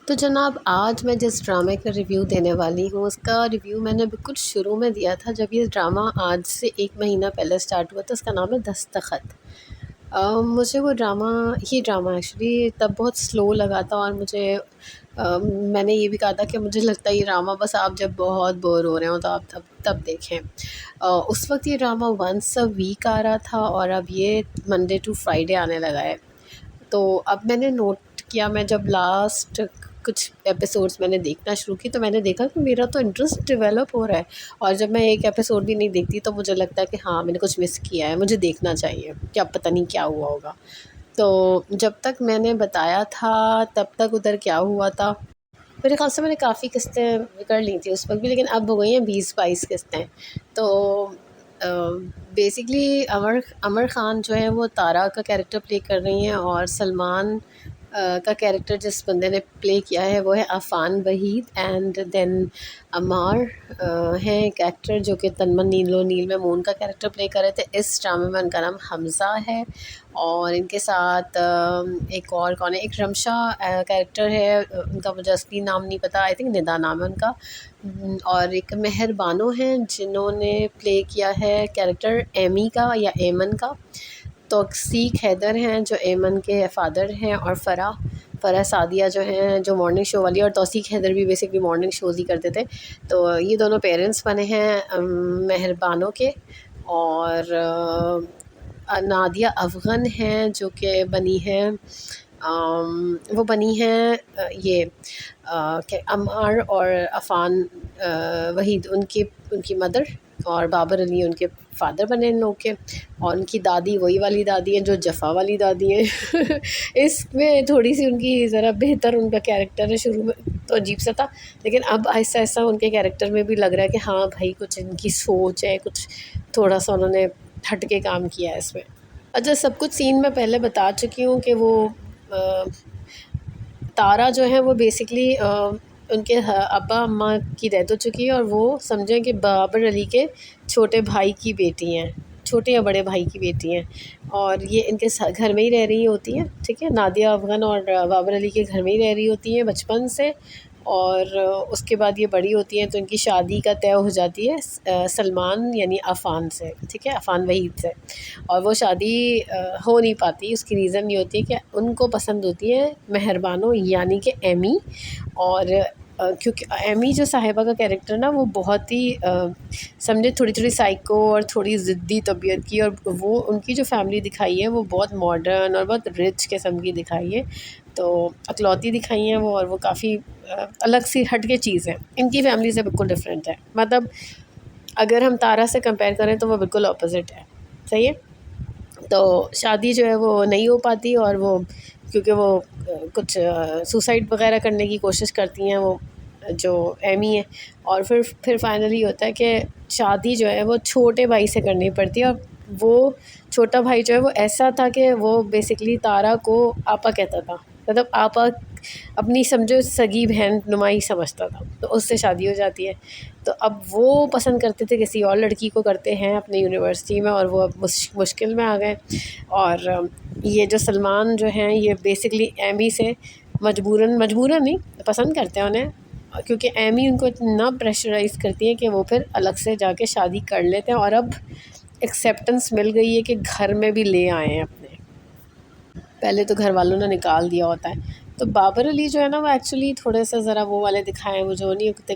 तो जनाब, आज मैं जिस ड्रामे का रिव्यू देने वाली हूँ उसका रिव्यू मैंने बिल्कुल शुरू में दिया था जब ये ड्रामा आज से 1 महीना पहले स्टार्ट हुआ था। उसका नाम है दस्तखत। मुझे वो ड्रामा ये ड्रामा एक्चुअली तब बहुत स्लो लगा था और मैंने ये भी कहा था कि मुझे लगता है ये ड्रामा बस आप जब बहुत बोर हो रहे हो तो आप तब देखें। उस वक़्त ये ड्रामा वंस अ वीक आ रहा था और अब ये मंडे टू फ्राइडे आने लगा है। तो अब मैंने नोट किया, मैं जब लास्ट कुछ एपिसोड्स मैंने देखना शुरू की तो मैंने देखा कि मेरा तो इंटरेस्ट डेवलप हो रहा है। और जब मैं एक एपिसोड भी नहीं देखती तो मुझे लगता है कि हाँ, मैंने कुछ मिस किया है, मुझे देखना चाहिए, क्या पता नहीं क्या हुआ होगा। तो जब तक मैंने बताया था तब तक उधर क्या हुआ था, मेरे ख़्याल से मैंने काफ़ी किस्तें कर ली थी उस वक़्त भी, लेकिन अब हो गई हैं 20-22 किस्तें। तो बेसिकली अमर अमर ख़ान जो है वो तारा का कैरेक्टर प्ले कर रही हैं और सलमान का कैरेक्टर जिस बंदे ने प्ले किया है वो है अफ़ान वहीद। एंड देन अमार हैं एक एक्टर जो कि तन्मन नीलो नील में मून का कैरेक्टर प्ले कर रहे थे। इस ड्रामे में उनका नाम हमज़ा है और इनके साथ एक और कौन है, एक रमशा कैरेक्टर है, उनका मुझे असली नाम नहीं पता, आई थिंक निदा नाम है उनका। और एक मेहरबानो हैं जिन्होंने प्ले किया है कैरेक्टर एमी का या एमन का। तौसीक हैदर हैं जो एमन के फ़ादर हैं और फ़रह सादिया जो हैं जो मॉर्निंग शो वाली, और तौसीक हैदर भी बेसिकली मॉर्निंग शोज़ ही करते थे। तो ये दोनों पेरेंट्स बने हैं मेहरबानों के। और नादिया अफ़ग़न हैं जो कि बनी हैं वो बनी हैं ये अमार और अफ़ान वहीद उनकी उनकी मदर, और बाबर अली उनके फ़ादर बने इन लोग के। और उनकी दादी वही वाली दादी हैं जो जफ़ा वाली दादी हैं। इसमें थोड़ी-सी उनकी ज़रा बेहतर उनका कैरेक्टर है, शुरू में तो अजीब सा था, लेकिन अब आहिस्ता-आहिस्ता उनके कैरेक्टर में भी लग रहा है कि हाँ भाई, कुछ इनकी सोच है, कुछ थोड़ा-सा उन्होंने हट के काम किया है इसमें। अच्छा, सब कुछ सीन मैं पहले बता चुकी हूँ कि वो अ, तारा जो है वो बेसिकली उनके अब्बा अम्मा की डेथ हो चुकी है और वो समझें कि बाबर अली के छोटे भाई की बेटी हैं, छोटे या बड़े भाई की बेटी हैं। और ये इनके घर में ही रह रही होती हैं, ठीक है, नादिया अफ़ग़न और बाबर अली के घर में ही रह रही होती हैं बचपन से। और उसके बाद ये बड़ी होती हैं तो इनकी शादी का तय हो जाती है सलमान यानी अफ़ान से, ठीक है, अफ़ान वहीद से। और वो शादी हो नहीं पाती, उसकी रीज़न ये होती है कि उनको पसंद होती है मेहरबानो यानी कि एमी। और क्योंकि एमी जो साहिबा का कैरेक्टर ना वो बहुत ही समझे थोड़ी-थोड़ी साइको और थोड़ी ज़िद्दी तबीयत की, और वो उनकी जो फैमिली दिखाई है वो बहुत मॉडर्न और बहुत रिच किस्म की दिखाई है। तो अकलौती दिखाई हैं वो, और वो काफ़ी अलग सी हट के चीज़ है, इनकी फैमिली से बिल्कुल डिफरेंट है। मतलब अगर हम तारा से कंपेयर करें तो वो बिल्कुल अपोज़िट है, सही है। तो शादी जो है वो नहीं हो पाती और वो क्योंकि वो कुछ सुसाइड वग़ैरह करने की कोशिश करती हैं वो जो एमी है। और फिर फाइनली होता है कि शादी जो है वो छोटे भाई से करनी पड़ती है। और वो छोटा भाई जो है वो ऐसा था कि वो बेसिकली तारा को आपा कहता था, मतलब आपा अपनी समझो सगी बहन नुमा समझता था, तो उससे शादी हो जाती है। तो अब वो पसंद करते थे किसी और लड़की को करते हैं अपनी यूनिवर्सिटी में, और वो अब मुश्किल में आ गए। और ये जो सलमान जो हैं ये बेसिकली एमी से मजबूरन मजबूरन नहीं पसंद करते हैं उन्हें, क्योंकि एमी उनको इतना प्रेशराइज़ करती है कि वो फिर अलग से जाके शादी कर लेते हैं। और अब एक्सेप्टेंस मिल गई है कि घर में भी ले आए हैं अपने, पहले तो घर वालों ने निकाल दिया होता है। तो बाबर अली जो है ना वो एक्चुअली थोड़े से ज़रा वो वाले दिखाए हैं, वो जो नहीं होते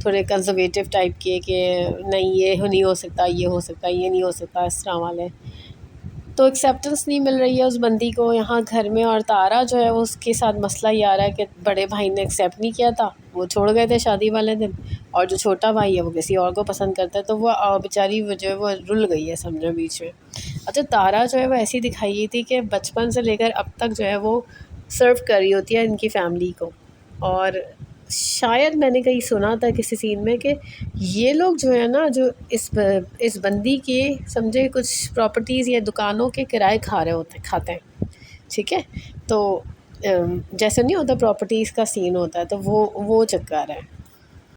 थोड़े कंजर्वेटिव टाइप के कि नहीं ये नहीं हो सकता, ये हो सकता, ये नहीं हो सकता, इस तरह वाले। तो एक्सेप्टेंस नहीं मिल रही है उस बंदी को यहाँ घर में। और तारा जो है वो उसके साथ मसला ये आ रहा है कि बड़े भाई ने एक्सेप्ट नहीं किया था, वो छोड़ गए थे शादी वाले दिन, और जो छोटा भाई है वो किसी और को पसंद करता है, तो वो बेचारी वो जो है वो रुल गई है समझो बीच में। अच्छा, तारा जो है वो ऐसी दिखाई गई थी कि बचपन से लेकर अब तक जो है वो सर्व कर रही होती है इनकी फैमिली को। और शायद मैंने कहीं सुना था किसी सीन में कि ये लोग जो है ना जो इस बंदी के समझे कुछ प्रॉपर्टीज़ या दुकानों के किराए खा रहे होते खाते हैं, ठीक है। तो जैसे नहीं होता प्रॉपर्टीज़ का सीन होता है, तो वो चक्कर है।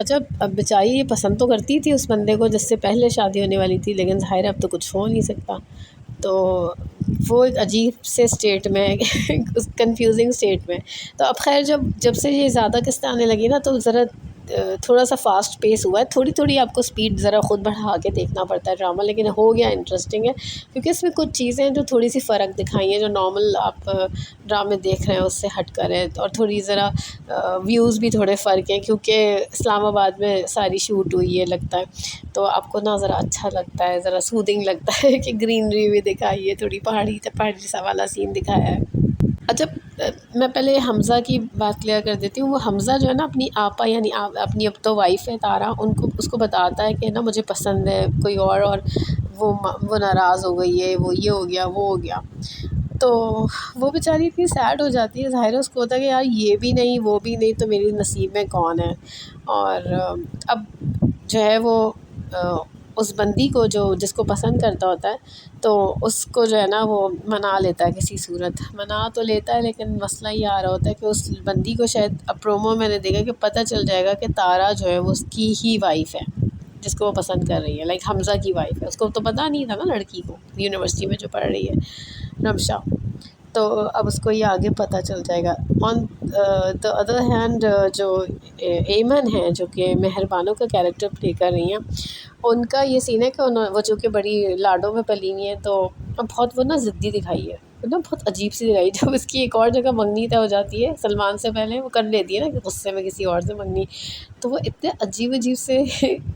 अच्छा, अब बेचारी ये पसंद तो करती थी उस बंदे को जिससे पहले शादी होने वाली थी, लेकिन ज़ाहिर है अब तो कुछ हो नहीं सकता। तो वो एक अजीब से स्टेट में उस कंफ्यूजिंग स्टेट में। तो अब ख़ैर जब से ये ज़्यादा किस्तें आने लगी ना, तो ज़रा थोड़ा सा फास्ट पेस हुआ है, थोड़ी थोड़ी आपको स्पीड ज़रा ख़ुद बढ़ा के देखना पड़ता है ड्रामा, लेकिन हो गया इंटरेस्टिंग है, क्योंकि इसमें कुछ चीज़ें हैं जो थोड़ी सी फ़र्क दिखाई हैं, जो नॉर्मल आप ड्रामे देख रहे हैं उससे हट कर है, और थोड़ी ज़रा व्यूज़ भी थोड़े फ़र्क हैं, क्योंकि इस्लामाबाद में सारी शूट हुई है लगता है, तो आपको ना ज़रा अच्छा लगता है, ज़रा सूदिंग लगता है कि ग्रीनरी भी दिखाई है, थोड़ी पहाड़ी पहाड़ी सा वाला सीन दिखाया है। अच्छा, मैं पहले हमज़ा की बात क्लियर कर देती हूँ। वो हमज़ा जो है ना, अपनी आपा यानी अपनी अब तो वाइफ़ है तारा, उनको उसको बताता है कि ना मुझे पसंद है कोई और वो नाराज़ हो गई है, वो ये हो गया, वो हो गया। तो वो बेचारी इतनी सैड हो जाती है, ज़ाहिर है उसको होता है कि यार ये भी नहीं, वो भी नहीं, तो मेरे नसीब में कौन है। और अब जो है वो उस बंदी को जो जिसको पसंद करता होता है, तो उसको जो है ना वो मना लेता है, किसी सूरत मना तो लेता है, लेकिन मसला ये आ रहा होता है कि उस बंदी को शायद, अब प्रोमो मैंने देखा कि पता चल जाएगा कि तारा जो है वो उसकी ही वाइफ़ है, जिसको वो पसंद कर रही है, लाइक हमज़ा की वाइफ़ है। उसको तो पता नहीं था ना, लड़की को यूनिवर्सिटी में जो पढ़ रही है नबशा, तो अब उसको ये आगे पता चल जाएगा। ऑन द अदर हैंड जो एमन है, जो कि मेहरबानों का कैरेक्टर प्ले कर रही हैं, उनका ये सीन है कि वो जो कि बड़ी लाडों में पली हुई हैं, तो अब बहुत वो ना ज़िद्दी दिखाई है, तो ना बहुत अजीब सी दिखाई। जब इसकी एक और जगह मंगनी तय हो जाती है सलमान से पहले, वो कर लेती है ना कि गुस्से में किसी और से मंगनी, तो वो इतने अजीब अजीब से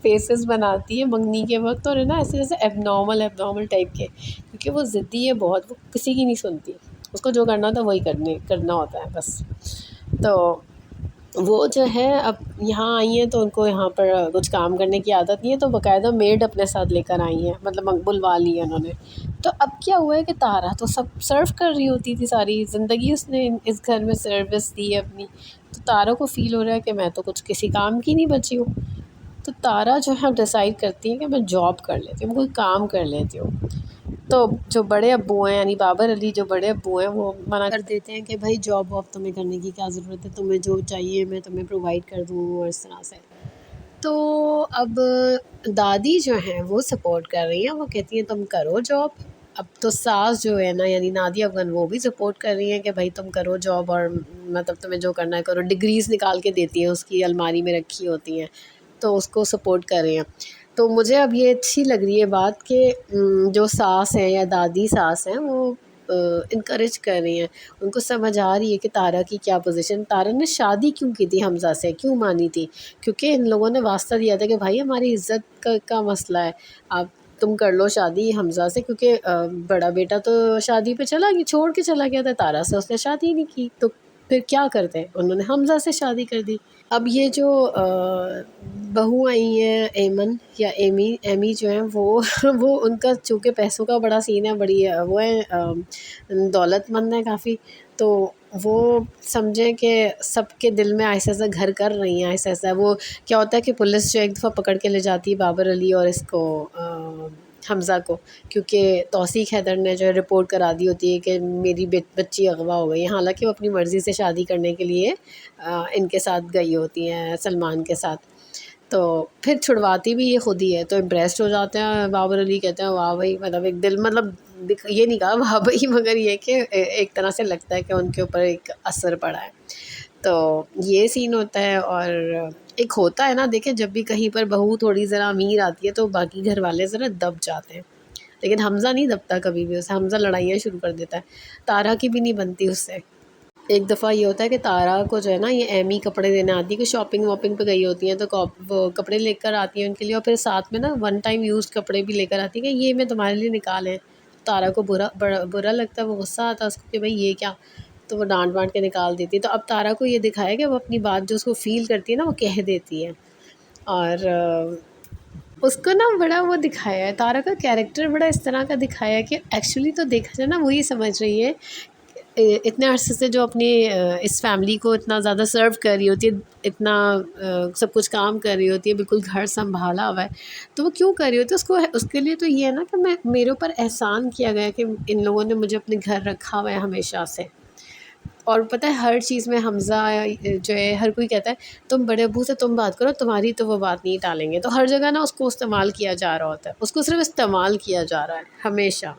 फेसेस बनाती है मंगनी के वक्त, और है ना ऐसे जैसे एबनॉर्मल टाइप के, क्योंकि वो ज़िद्दी है बहुत, वो किसी की नहीं सुनती, उसको जो करना होता है वही करना होता है बस। तो वो जो है अब यहाँ आई हैं, तो उनको यहाँ पर कुछ काम करने की आदत नहीं है, तो बाकायदा मेड अपने साथ लेकर आई हैं, मतलब बुलवा ली है उन्होंने। तो अब क्या हुआ है कि तारा तो सब सर्व कर रही होती थी, सारी ज़िंदगी उसने इस घर में सर्विस दी है अपनी, तो तारा को फ़ील हो रहा है कि मैं तो कुछ किसी काम की नहीं बची हूँ। तो तारा जो है डिसाइड करती है कि मैं जॉब कर लेती हूँ, कोई काम कर लेती हूँ। तो जो बड़े अब्बू हैं, यानी बाबर अली जो बड़े अब्बू हैं, वो मना कर देते हैं कि भाई जॉब वॉब तुम्हें करने की क्या ज़रूरत है, तुम्हें जो चाहिए मैं तुम्हें प्रोवाइड कर दूँ, और इस तरह से। तो अब दादी जो हैं वो सपोर्ट कर रही हैं, वो कहती हैं तुम करो जॉब। अब तो सास जो है ना, यानी नादिया अफ़ग़ान, वो भी सपोर्ट कर रही हैं कि भाई तुम करो जॉब, और मतलब तुम्हें जो करना है करो। डिग्रीज़ निकाल के देती हैं, उसकी अलमारी में रखी होती हैं, तो उसको सपोर्ट कर रही हैं। तो मुझे अब ये अच्छी लग रही है बात कि जो सास हैं या दादी सास हैं, वो इनकरेज कर रही हैं, उनको समझ आ रही है कि तारा की क्या पोजीशन। तारा ने शादी क्यों की थी हमज़ा से, क्यों मानी थी, क्योंकि इन लोगों ने वास्ता दिया था कि भाई हमारी इज़्ज़त का मसला है, आप तुम कर लो शादी हमज़ा से, क्योंकि बड़ा बेटा तो शादी पे छोड़ के चला गया था, तारा से उसने शादी नहीं की, तो फिर क्या करते, उन्होंने हमज़ा से शादी कर दी। अब ये जो बहू आई हैं एमन या एमी जो हैं, वो वो उनका चूँकि पैसों का बड़ा सीन है, बड़ी वो है दौलतमंद है काफ़ी, तो वो समझें कि सबके दिल में ऐसा-ऐसा घर कर रही हैं, ऐसा-ऐसा। वो क्या होता है कि पुलिस जो एक दफ़ा पकड़ के ले जाती है बाबर अली और इसको हमज़ा को, क्योंकि तौसीक हैदर ने जो है रिपोर्ट करा दी होती है कि मेरी बच्ची अगवा हो गई है। हालाँकि वो अपनी मर्ज़ी से शादी करने के लिए इनके साथ गई होती हैं, सलमान के साथ। तो फिर छुड़वाती भी ये खुद ही है, तो इम्प्रेस्ड हो जाते हैं बाबर अली, कहते हैं वाह भाई, मतलब एक दिल, मतलब ये नहीं कहा वाह भाई, मगर ये कि एक तरह से लगता है कि उनके ऊपर एक असर पड़ा है। तो ये सीन होता है। और एक होता है ना, देखिए जब भी कहीं पर बहू थोड़ी ज़रा अमीर आती है, तो बाकी घर वाले ज़रा दब जाते हैं, लेकिन हमज़ा नहीं दबता कभी भी, उससे हमज़ा लड़ाइयाँ शुरू कर देता है, तारा की भी नहीं बनती उससे। एक दफ़ा ये होता है कि तारा को जो है ना, ये एमी कपड़े देने आती है, कि शॉपिंग वॉपिंग पे गई होती हैं, तो वो कपड़े लेकर आती हैं उनके लिए, और फिर साथ में ना वन टाइम यूज़्ड कपड़े भी लेकर आती है कि ये मैं तुम्हारे लिए निकाले हैं। तारा को बुरा लगता है, वो गुस्सा आता है उसको कि भाई ये क्या, तो वो डांट वांट के निकाल देती है। तो अब तारा को ये दिखाया कि वो अपनी बात जो उसको फ़ील करती है ना, वो कह देती है। और उसको ना बड़ा वो दिखाया है, तारा का कैरेक्टर बड़ा इस तरह का दिखाया है कि एक्चुअली तो देखा जाए ना, वो ये समझ रही है इतने अरसे से जो अपनी इस फैमिली को इतना ज़्यादा सर्व कर रही होती है, इतना सब कुछ काम कर रही होती है, बिल्कुल घर संभाला हुआ है, तो वो क्यों कर रही होती है, उसको उसके लिए तो ये है ना कि मेरे ऊपर एहसान किया गया कि इन लोगों ने मुझे अपने घर रखा हुआ है हमेशा से। और पता है हर चीज़ में हमज़ा जो है, हर कोई कहता है तुम बड़े अब्बू से तुम बात करो, तुम्हारी तो वो बात नहीं टालेंगे, तो हर जगह ना उसको इस्तेमाल किया जा रहा होता है, उसको सिर्फ इस्तेमाल किया जा रहा है हमेशा।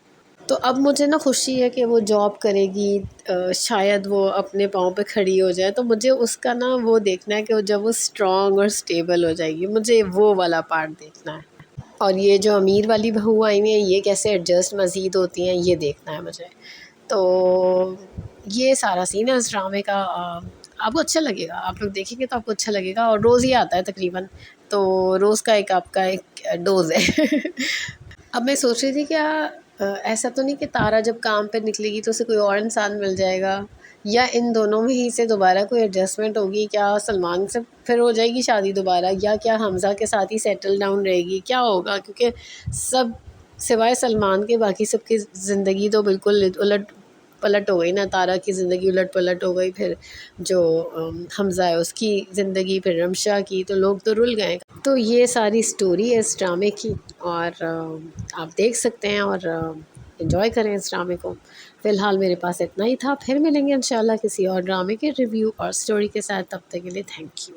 तो अब मुझे ना खुशी है कि वो जॉब करेगी, शायद वो अपने पाँव पे खड़ी हो जाए, तो मुझे उसका ना वो देखना है कि वो जब वो स्ट्रॉन्ग और स्टेबल हो जाएगी, मुझे वो वाला पार्ट देखना है। और ये जो अमीर वाली बहू आई हुई हैं, ये कैसे एडजस्ट मज़ीद होती हैं, ये देखना है मुझे। तो ये सारा सीन है इस ड्रामे का। आपको अच्छा लगेगा, आप लोग देखेंगे तो आपको अच्छा लगेगा। और रोज़ ही आता है तकरीबन, तो रोज़ का एक आपका एक डोज़ है। अब मैं सोच रही थी क्या, ऐसा तो नहीं कि तारा जब काम पे निकलेगी तो उसे कोई और इंसान मिल जाएगा, या इन दोनों में ही से दोबारा कोई एडजस्टमेंट होगी, क्या सलमान से फिर हो जाएगी शादी दोबारा, या क्या हमज़ा के साथ ही सेटल डाउन रहेगी, क्या होगा? क्योंकि सब सिवाय सलमान के बाकी सबकी ज़िंदगी तो बिल्कुल उलट पलट हो गई ना। तारा की ज़िंदगी उलट पलट हो गई, फिर जो हमज़ा है उसकी ज़िंदगी, फिर रमशा की, तो लोग तो रुल गए। तो ये सारी स्टोरी है इस ड्रामे की, और आप देख सकते हैं और एंजॉय करें इस ड्रामे को। फ़िलहाल मेरे पास इतना ही था, फिर मिलेंगे इंशाल्लाह किसी और ड्रामे के रिव्यू और स्टोरी के साथ। तब तक के लिए थैंक यू।